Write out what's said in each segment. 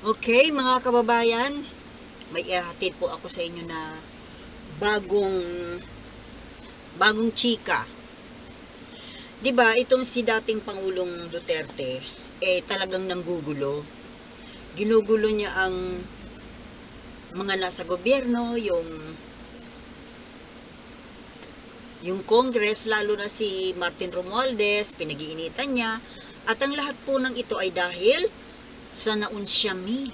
Okay, mga kababayan, may ihatid po ako sa inyo na bagong chika. 'Di ba, itong si dating Pangulong Duterte talagang nanggugulo. Ginugulo niya ang mga nasa gobyerno, yung Congress, lalo na si Martin Romualdez, pinag-iinitan niya. At ang lahat po ng ito ay dahil sa naunsyami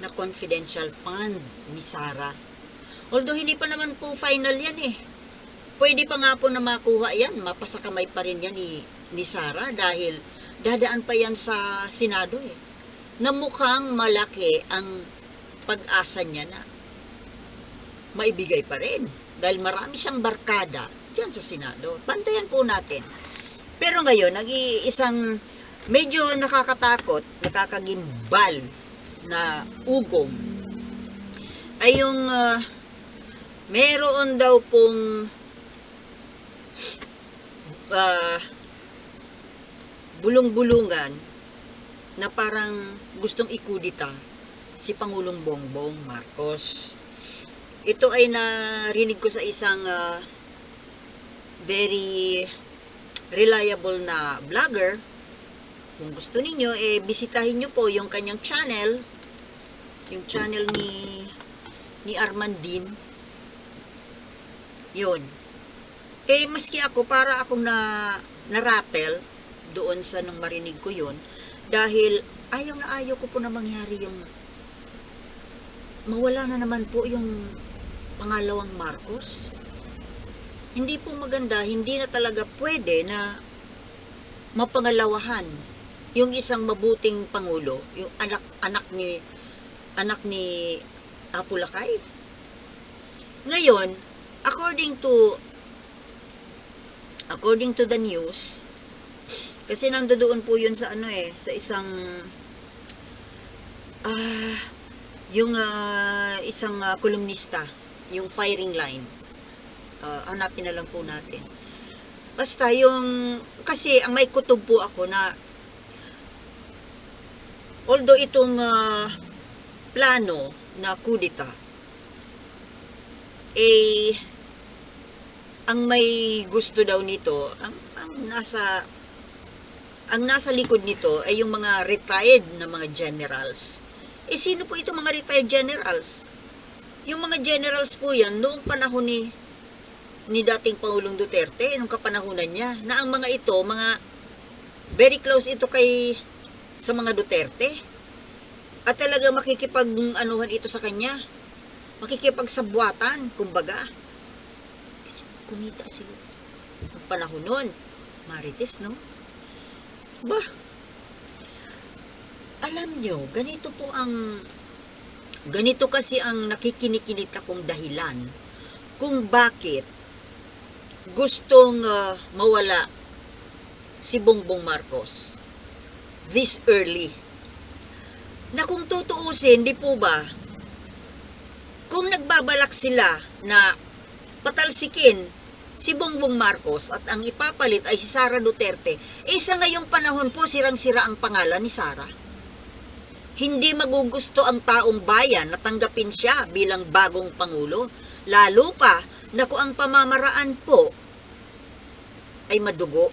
na confidential fund ni Sara. Although hindi pa naman po final yan Pwede pa nga po na makuha yan, mapasakamay pa rin yan ni Sara dahil dadaan pa yan sa Senado na mukhang malaki ang pag-asa niya na maibigay pa rin dahil marami siyang barkada dyan sa Senado. Bantayan po natin. Pero ngayon, nag-iisang medyo nakakatakot, nakakagimbal na ugong ay yung meron daw pong bulong-bulungan na parang gustong ikudita si Pangulong Bongbong Marcos. Ito ay narinig ko sa isang very reliable na vlogger. Kung gusto ninyo, bisitahin nyo po yung kanyang channel, yung channel ni Armandin. Yun. Maski ako, para akong na-rattle doon sa nung marinig ko yun, dahil ayaw na ayaw ko po na mangyari yung mawala na naman po yung pangalawang Marcos. Hindi po maganda, hindi na talaga pwede na mapangalawahan yung isang mabuting pangulo, yung anak ni Apo Lakay. Ngayon, according to the news, kasi nandoon po yun sa sa isang isang kolumnista, yung firing line. Hanapin na lang po natin. Basta kasi ang may kutob po ako na although itong plano na kudita ang may gusto daw nito, ang nasa likod nito ay yung mga retired na mga generals. Sino po itong mga retired generals? Yung mga generals po yan noong panahon ni dating Pangulong Duterte, nung kapanahunan niya, na ang mga ito, mga very close ito sa mga Duterte. At talaga makikipag-anuhan ito sa kanya. Makikipagsabwatan, kumbaga. Kasi kumita sila. Ang panahon nun, Marites, no? Alam nyo, ganito kasi ang nakikinikinit akong dahilan kung bakit gustong mawala si Bongbong Marcos this early. Na kung tutuusin, di po ba, kung nagbabalak sila na patalsikin si Bongbong Marcos at ang ipapalit ay si Sara Duterte, sa ngayong panahon po sirang-sira ang pangalan ni Sara. Hindi magugusto ang taong bayan na tanggapin siya bilang bagong pangulo, lalo pa na kung ang pamamaraan po ay madugo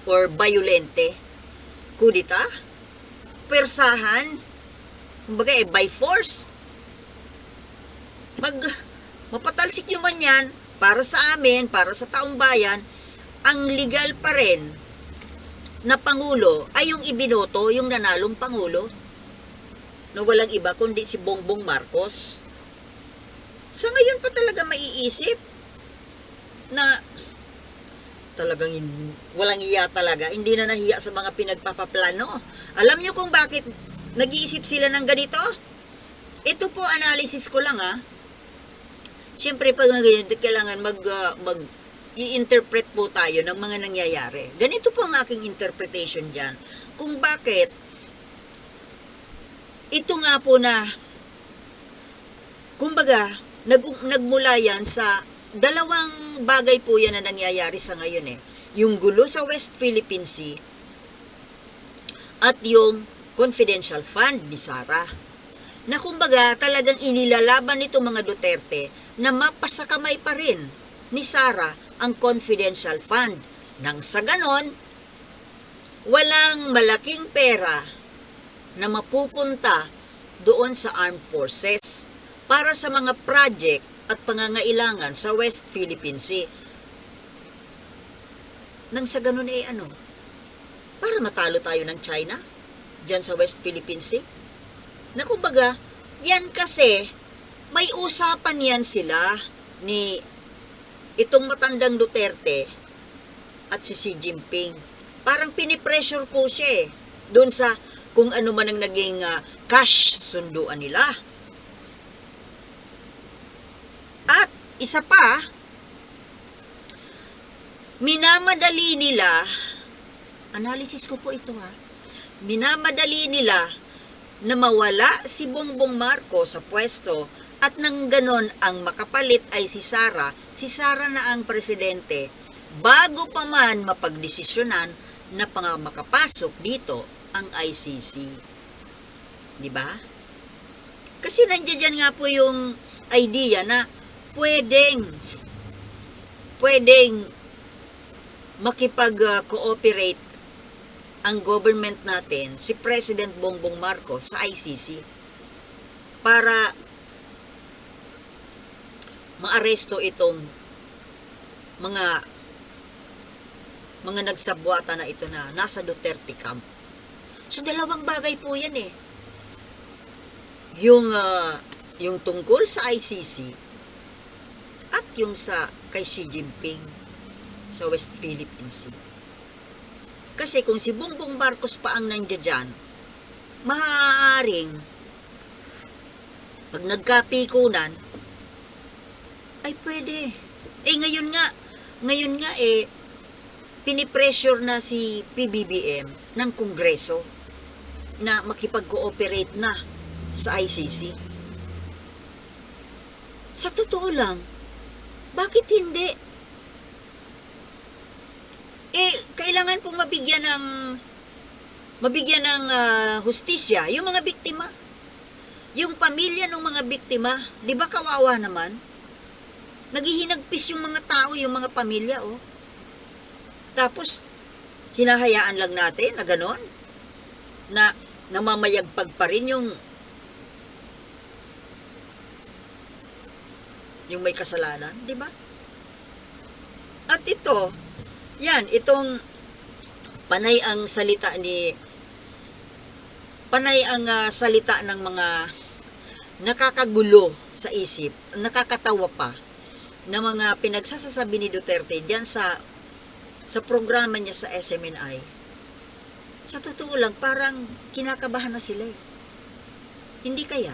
or violente. Kudita, persahan, kumbaga by force. Mapatalsik nyo man yan, para sa amin, para sa taong bayan, ang legal pa rin na pangulo ay yung ibinoto, yung nanalong pangulo, na walang iba kundi si Bongbong Marcos. Sa ngayon pa talaga maiisip na talagang walang iya talaga, hindi na nahiya sa mga pinagpapaplano. Alam nyo kung bakit nag-iisip sila ng ganito? Ito po, analysis ko lang Siyempre, pag ganyan, kailangan i-interpret po tayo ng mga nangyayari. Ganito po ang aking interpretation dyan. Kung bakit, ito nga po na, kumbaga, nagmula yan sa dalawang bagay po yan na nangyayari sa ngayon Yung gulo sa West Philippine Sea at yung confidential fund ni Sara. Na kumbaga talagang inilalaban nito mga Duterte na mapasakamay pa rin ni Sara ang confidential fund. Nang sa ganon, walang malaking pera na mapupunta doon sa armed forces para sa mga project at pangangailangan sa West Philippine Sea. Nang sa ganon para matalo tayo ng China dyan sa West Philippine Sea? Na kumbaga, yan kasi, may usapan yan sila ni itong matandang Duterte at si Xi Jinping. Parang pinipressure po siya doon sa kung ano man ang naging cash sunduan nila. At isa pa, minamadali nila, analysis ko po ito minamadali nila na mawala si Bongbong Marcos sa pwesto at nang ganon ang makapalit ay si Sara na ang presidente bago pa man mapagdesisyonan na makapasok dito ang ICC. Di ba? Kasi nandiyan nga po yung idea na pwedeng makipag-cooperate ang government natin, si President Bongbong Marcos sa ICC para maaresto itong mga nagsabwata na ito na nasa Duterte camp. So dalawang bagay po yan yung tungkol sa ICC at yung sa kay Xi Jinping sa West Philippine Sea. Kasi kung si Bongbong Marcos pa ang nandiyan, maaaring pag nagkapikunan ay pwede. Ngayon nga pinipressure na si PBBM ng Kongreso na makipag-cooperate na sa ICC. Sa totoo lang, bakit hindi? Kailangan pong mabigyan ng hustisya yung mga biktima. Yung pamilya ng mga biktima, 'di ba kawawa naman? Naghihinagpis yung mga tao, yung mga pamilya Tapos hinahayaan lang natin na ganon na namamayagpag pa rin yung may kasalanan, 'di ba? At itong panay ang salita ng mga nakakagulo sa isip, nakakatawa pa na mga pinagsasasabi ni Duterte diyan sa programa niya sa SMNI. Sa totoo lang, parang kinakabahan na sila Hindi kaya?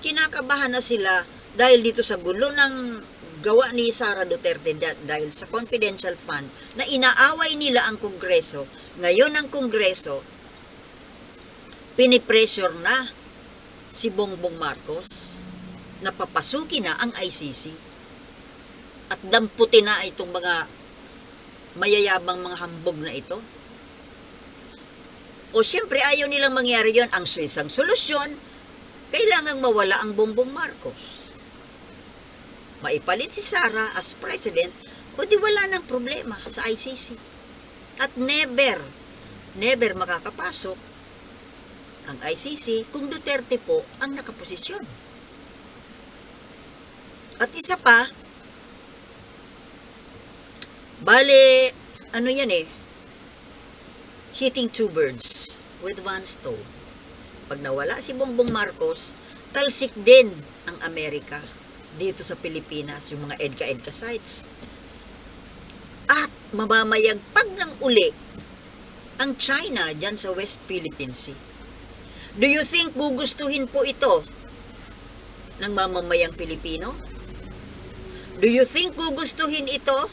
Kinakabahan na sila dahil dito sa gulo ng gawa ni Sara Duterte dahil sa confidential fund na inaaway nila ang Kongreso. Ngayon ang Kongreso, pinipressure na si Bongbong Marcos na papasukin na ang ICC at damputin na itong mga mayayabang mga hambog na ito. O siyempre ayaw nilang mangyari yon. Ang isang solusyon, kailangang mawala ang Bongbong Marcos. Maipalit si Sara as president, o di wala ng problema sa ICC. At never makakapasok ang ICC kung Duterte po ang nakaposisyon. At isa pa, bale, hitting two birds with one stone. Pag nawala si Bongbong Marcos, talsik din ang Amerika dito sa Pilipinas, yung mga EDCA sites. At mamamayagpag ng uli ang China dyan sa West Philippine Sea. Do you think gugustuhin po ito ng mamamayang Pilipino? Do you think gugustuhin ito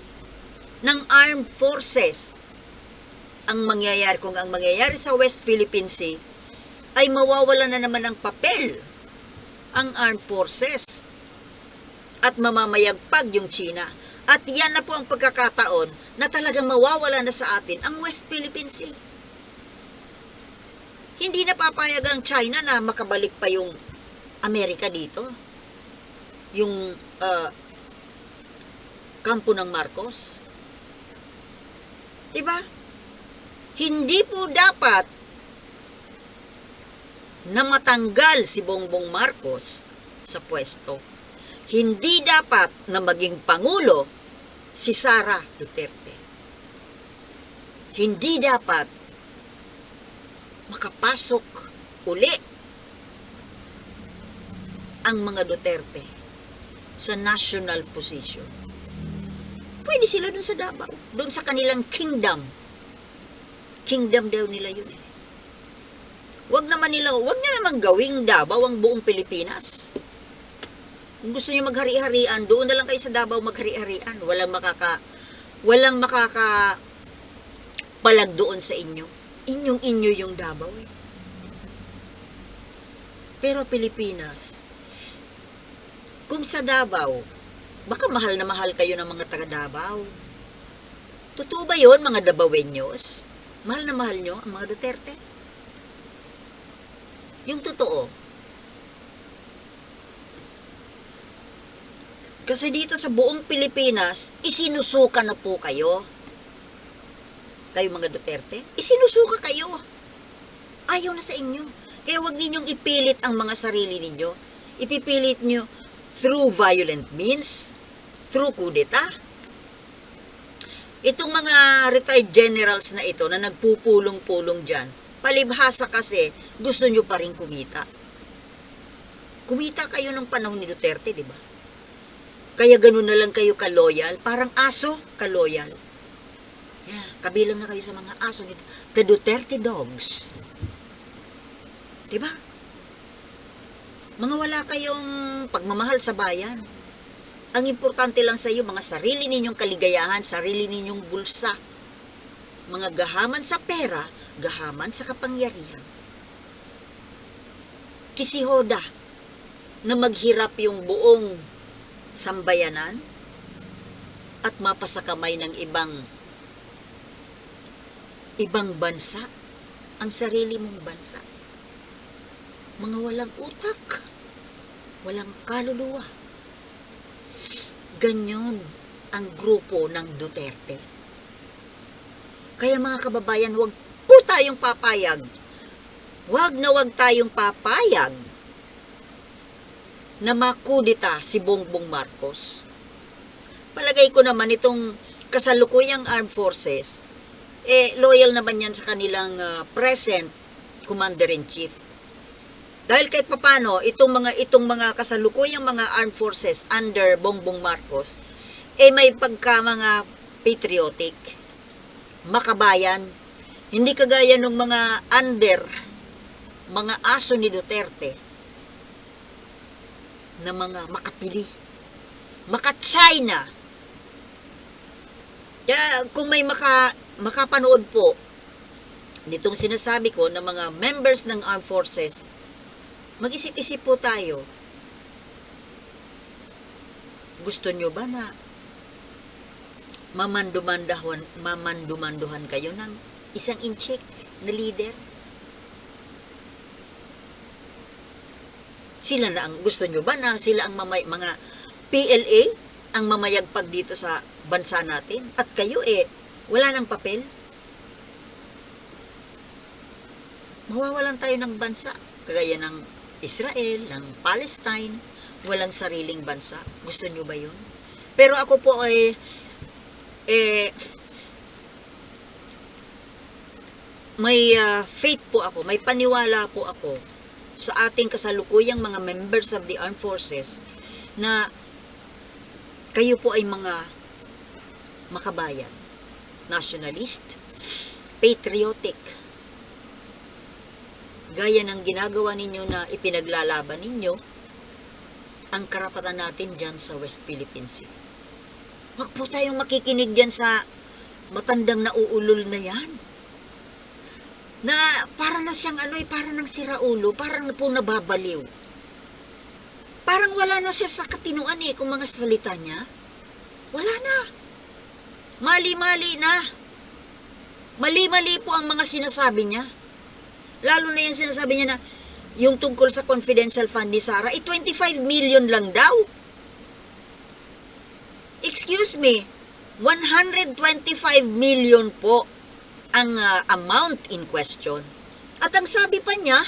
ng armed forces? Ang mangyayari sa West Philippine Sea ay mawawala na naman ng papel ang armed forces at mamamayagpag yung China. At yan na po ang pagkakataon na talagang mawawala na sa atin ang West Philippine Sea. Hindi na papayag ang China na makabalik pa yung Amerika dito. Yung kampo ng Marcos. Diba? Hindi po dapat na matanggal si Bongbong Marcos sa pwesto. Hindi dapat na maging Pangulo si Sara Duterte. Hindi dapat makapasok uli ang mga Duterte sa national position. Pwede sila dun sa Davao, dun sa kanilang kingdom. Kingdom daw nila yun eh. Wag niya naman gawing Davao ang buong Pilipinas. Kung gusto niyo maghari-harian, doon na lang kayo sa Davao maghari-harian. Walang palag doon sa inyo. Inyo yung Davao eh. Pero Pilipinas, kung sa Davao, baka mahal na mahal kayo ng mga taga Davao. Totoo ba yun, mga Davaoeños? Mahal na mahal nyo ang mga Duterte? Yung totoo. Kasi dito sa buong Pilipinas, isinusuka na po kayo. Kayo mga Duterte, isinusuka kayo. Ayaw na sa inyo. Kaya huwag ninyong ipilit ang mga sarili ninyo. Ipipilit nyo through violent means, through kudeta. Itong mga retired generals na ito na nagpupulong-pulong dyan, palibhasa kasi gusto nyo pa rin kumita. Kumita kayo ng panahon ni Duterte, di ba? Kaya ganun na lang kayo kaloyal, parang aso kaloyal. Yeah, kabilang na kayo sa mga aso ni the Duterte dogs. Di ba? Mga wala kayong pagmamahal sa bayan. Ang importante lang sa iyo, mga sarili ninyong kaligayahan, sarili ninyong bulsa. Mga gahaman sa pera, gahaman sa kapangyarihan. Kisihoda na maghirap yung buong sambayanan at mapasakamay ng ibang bansa, ang sarili mong bansa. Mga walang utak, walang kaluluwa. Ganyan ang grupo ng Duterte. Kaya mga kababayan, huwag po tayong papayag. Huwag tayong papayag na makudita si Bongbong Marcos. Palagay ko naman itong kasalukuyang armed forces, loyal naman yan sa kanilang present commander-in-chief. Dahil kahit papano, itong mga kasalukuyang mga armed forces under Bongbong Marcos, may pagka mga patriotic, makabayan, hindi kagaya ng mga aso ni Duterte, na mga makapili, maka-China. Kaya kung may makapanood po nitong sinasabi ko ng mga members ng armed forces, mag-isip-isip po tayo. Gusto nyo ba na mamandumanduhan kayo ng isang inchik na leader? Sila na ang gusto nyo ba na sila ang mga PLA ang mamayagpag dito sa bansa natin? At kayo wala ng papel? Mawawalan tayo ng bansa. Kagaya ng Israel, ng Palestine, walang sariling bansa. Gusto nyo ba yun? Pero ako po may faith po ako, may paniwala po ako sa ating kasalukuyang mga members of the armed forces na kayo po ay mga makabayan, nationalist, patriotic, gaya ng ginagawa ninyo na ipinaglalaban ninyo ang karapatan natin dyan sa West Philippine Sea. Huwag po tayong makikinig dyan sa matandang nauulol na yan. Na para na siyang para nang siraulo, parang na po nababaliw. Parang wala na siya sa katinuan kung mga salita niya. Wala na. Mali-mali na. Mali-mali po ang mga sinasabi niya. Lalo na yung sinasabi niya na yung tungkol sa confidential fund ni Sara, 25 million lang daw. Excuse me, 125 million po ang amount in question. At ang sabi pa niya,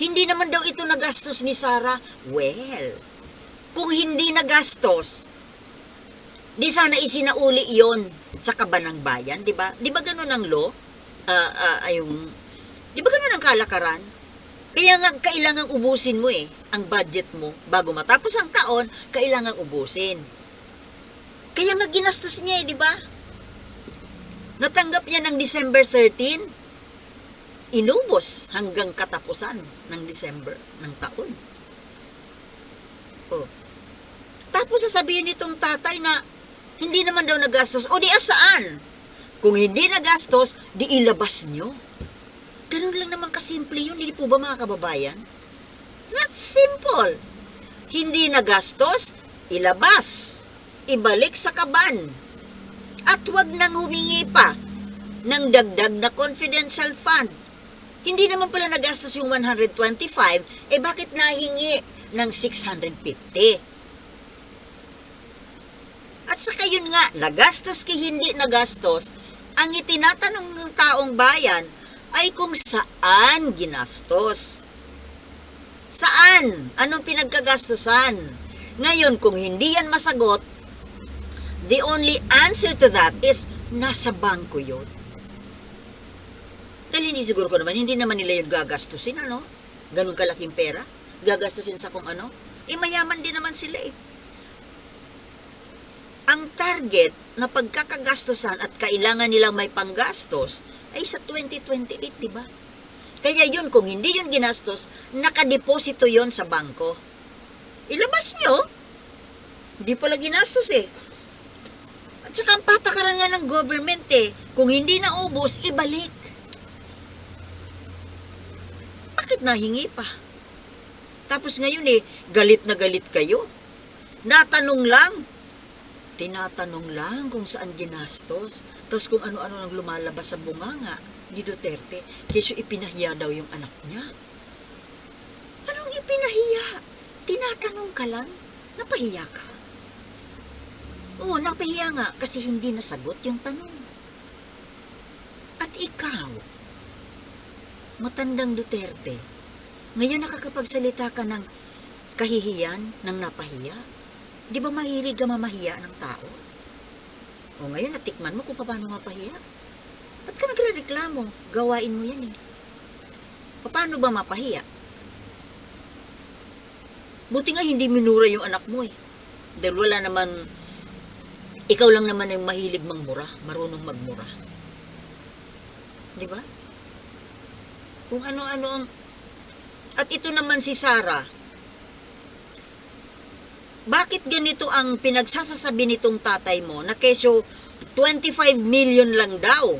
hindi naman daw ito nagastos ni Sara. Well, kung hindi nagastos, di sana isinauli yon sa kabanang bayan, di ba? Di ba ganun ang law? Di ba ganun ang kalakaran? Kaya nga, kailangang ubusin mo ang budget mo. Bago matapos ang taon, kailangang ubusin. Kaya nga ginastos niya di ba? Natanggap niya ng December 13, inubos hanggang katapusan ng December ng taon. Oh. Tapos sasabihin nitong tatay na hindi naman daw nagastos. O di asaan? Kung hindi nagastos, di ilabas nyo. Ganun lang naman kasimple yun. Hindi po ba mga kababayan? That's simple. Hindi nagastos, ilabas. Ibalik sa kaban. At wag nang humingi pa ng dagdag na confidential fund. Hindi naman pala nagastos yung 125, bakit nahingi ng 650? At saka yun nga, nagastos ki hindi nagastos, ang itinatanong ng taong bayan ay kung saan ginastos. Saan? Anong pinagkagastusan? Ngayon, kung hindi yan masagot, the only answer to that is, nasa bangko yun. Dahil hindi siguro ko naman, hindi naman nila yun gagastusin, ano? Ganun kalaking pera? Gagastusin sa kung ano? Mayaman din naman sila Ang target na pagkakagastusan at kailangan nilang may panggastos ay sa 2028, di ba? Kaya yun, kung hindi yun ginastos, nakadeposito yun sa bangko. Ilabas nyo. Hindi pala ginastos At saka ang patakaran nga ng government kung hindi naubos, ibalik. Bakit nahingi pa? Tapos ngayon galit na galit kayo. Tinatanong lang kung saan ginastos. Tapos kung ano-ano nang lumalabas sa bunganga ni Duterte, kesyo ipinahiya daw yung anak niya. Anong ipinahiya? Tinatanong ka lang, napahiya ka. Oo, napahiya nga kasi hindi nasagot yung tanong. At ikaw, matandang Duterte, ngayon nakakapagsalita ka ng kahihiyan, ng napahiya. Di ba mahilig ka mamahiya ng tao? O ngayon natikman mo kung paano mapahiya. Ba't ka nagre-reklamo? Gawain mo yan Paano ba mapahiya? Buti nga hindi minura yung anak mo Dahil wala naman, ikaw lang naman yung mahilig mangmura, marunong magmura. Di ba? Kung ano-ano ang... At ito naman si Sara, bakit ganito ang pinagsasasabi nitong tatay mo na kesyo 25 million lang daw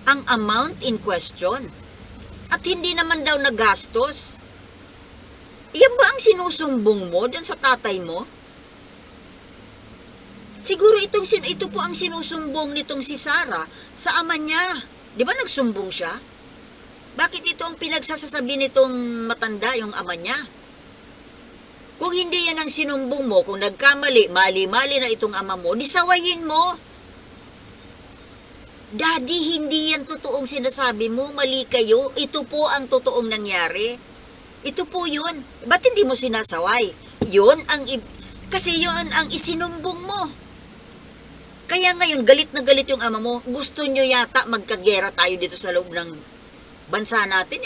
ang amount in question at hindi naman daw nagastos? Iyan ba ang sinusumbong mo dun sa tatay mo? Siguro ito po ang sinusumbong nitong si Sara sa ama niya. Di ba nagsumbong siya? Bakit ito ang pinagsasasabi nitong matanda, yung ama niya? Kung hindi yan ang sinumbong mo, kung nagkamali, mali-mali na itong ama mo, disawayin mo. Daddy, hindi yan totoong sinasabi mo, mali kayo. Ito po ang totoong nangyari. Ito po yun. Ba't hindi mo sinasaway? Kasi yun ang isinumbong mo. Kaya ngayon, galit na galit yung ama mo. Gusto nyo yata magkagera tayo dito sa loob ng bansa natin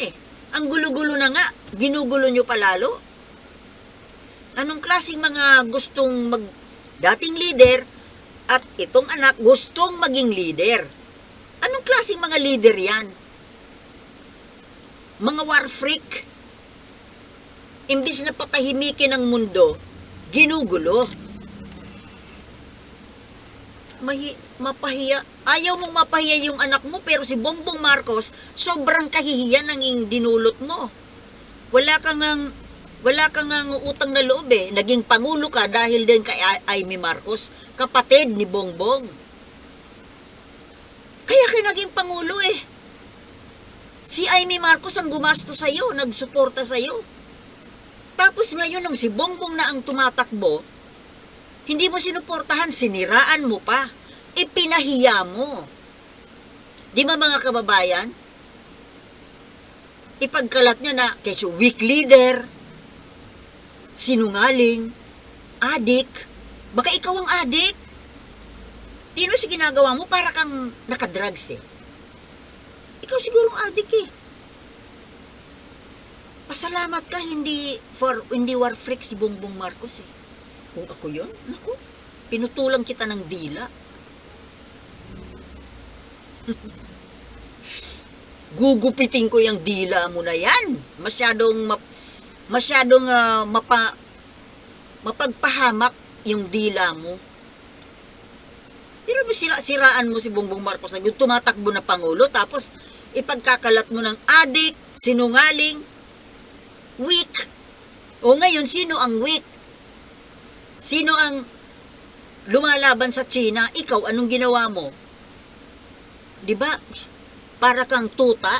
Ang gulo-gulo na nga. Ginugulo nyo palalo. Anong klaseng mga gustong dating leader at itong anak gustong maging leader? Anong klaseng mga leader yan? Mga war freak. Imbis na patahimikin ang mundo, ginugulo. Mapahiya. Ayaw mong mapahiya yung anak mo, pero si Bongbong Marcos, sobrang kahihiyan ang dinulot mo. Wala kang utang na loob Naging pangulo ka dahil din kay Amy Marcos, kapatid ni Bongbong. Kaya kayo naging pangulo Si Amy Amy Marcos ang gumasto sa'yo, nagsuporta sa'yo. Tapos ngayon, nung si Bongbong na ang tumatakbo, hindi mo sinuportahan, siniraan mo pa. Ipinahiya mo. Di ba mga kababayan? Ipagkalat niya na kesyo weak leader, sinungaling, adik. Baka ikaw ang adik. Tino si ginagawa mo para kang nakadrugs eh. Ikaw sigurong adik eh. Pasalamat ka, hindi war freak si Bongbong Marcos eh. Kung ako yun, naku, pinutulang kita ng dila. Gugupitin ko yung dila mo na yan. Masyadong mapagpahamak yung dila mo. Pero siraan mo si Bongbong Marcos, yung tumatakbo na Pangulo, tapos ipagkakalat mo ng adik, sinungaling, weak. O ngayon, sino ang weak? Sino ang lumalaban sa China? Ikaw, anong ginawa mo? Diba? Para kang tuta.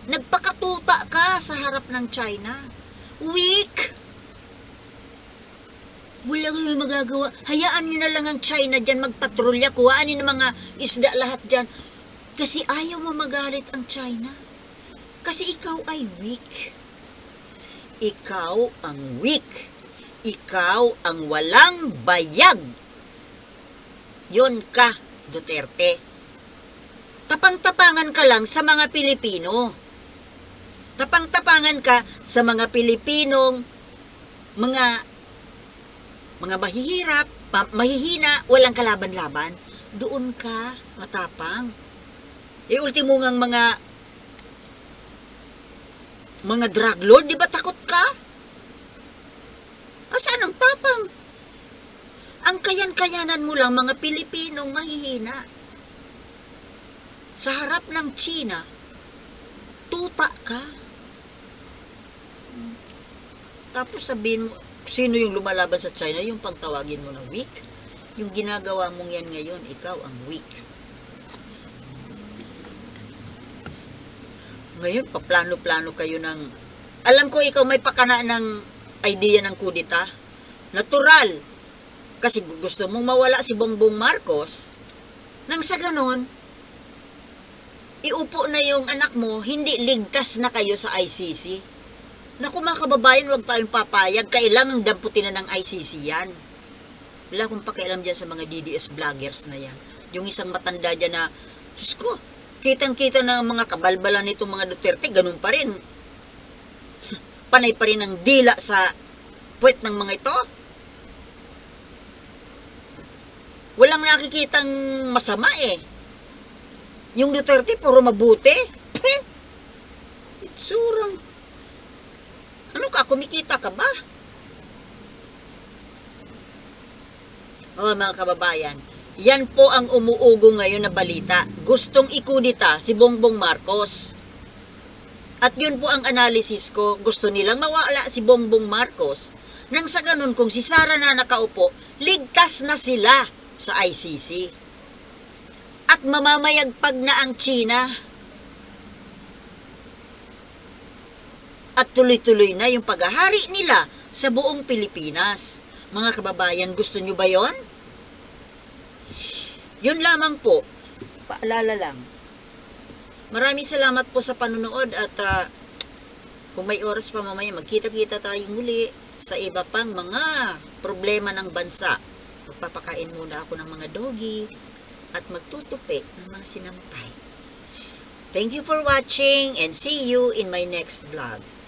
Nagpakatuta ka sa harap ng China. Weak! Wala kayong magagawa. Hayaan nyo na lang ang China dyan magpatrolya. Kuhaan ng mga isda lahat dyan. Kasi ayaw mo magalit ang China. Kasi ikaw ay weak. Ikaw ang weak. Ikaw ang walang bayag. Yun ka, Duterte. Tapang-tapangan ka lang sa mga Pilipino. Tapang-tapangan ka sa mga Pilipinong mga mahihirap, mahihina, walang kalaban-laban. Doon ka matapang. Ultimo ngang mga drug lord, di ba takot ka? Saan ang tapang? Ang kayan-kayanan mo lang mga Pilipinong mahihina. Sa harap ng China, tuta ka. Tapos sabihin mo, sino yung lumalaban sa China? Yung pangtawagin mo na weak? Yung ginagawa mong yan ngayon, ikaw ang weak. Ngayon, paplano-plano kayo ng... Alam ko ikaw may pakana ng idea ng kudita. Natural. Kasi gusto mong mawala si Bongbong Marcos. Nang sa ganon, iupo na yung anak mo, hindi ligtas na kayo sa ICC. Naku mga kababayan, huwag tayong papayag. Kailangang damputin na ng ICC yan. Wala akong pakialam dyan sa mga DDS vloggers na yan. Yung isang matanda dyan na, Diyos ko, kitang-kita na mga kabalbalan nitong mga Duterte, ganun pa rin. Panay pa rin ang dila sa puwet ng mga ito. Walang nakikitang masama eh. Yung Duterte, puro mabuti. Itsurang. Ano ka, kumikita ka ba? Mga kababayan, yan po ang umuugo ngayon na balita. Gustong ikudita si Bongbong Marcos. At yun po ang analysis ko. Gusto nilang mawala si Bongbong Marcos. Nang sa ganun, kung si Sara na nakaupo, ligtas na sila sa ICC. At mamamayagpag na ang China. At tuloy-tuloy na yung paghahari nila sa buong Pilipinas. Mga kababayan, gusto nyo ba yon? Yun lamang po. Paalala lang. Maraming salamat po sa panonood at kung may oras pa mamaya, magkita-kita tayong muli sa iba pang mga problema ng bansa. Magpapakain muna ako ng mga doggy at magtutupi ng mga sinampay. Thank you for watching and see you in my next vlogs.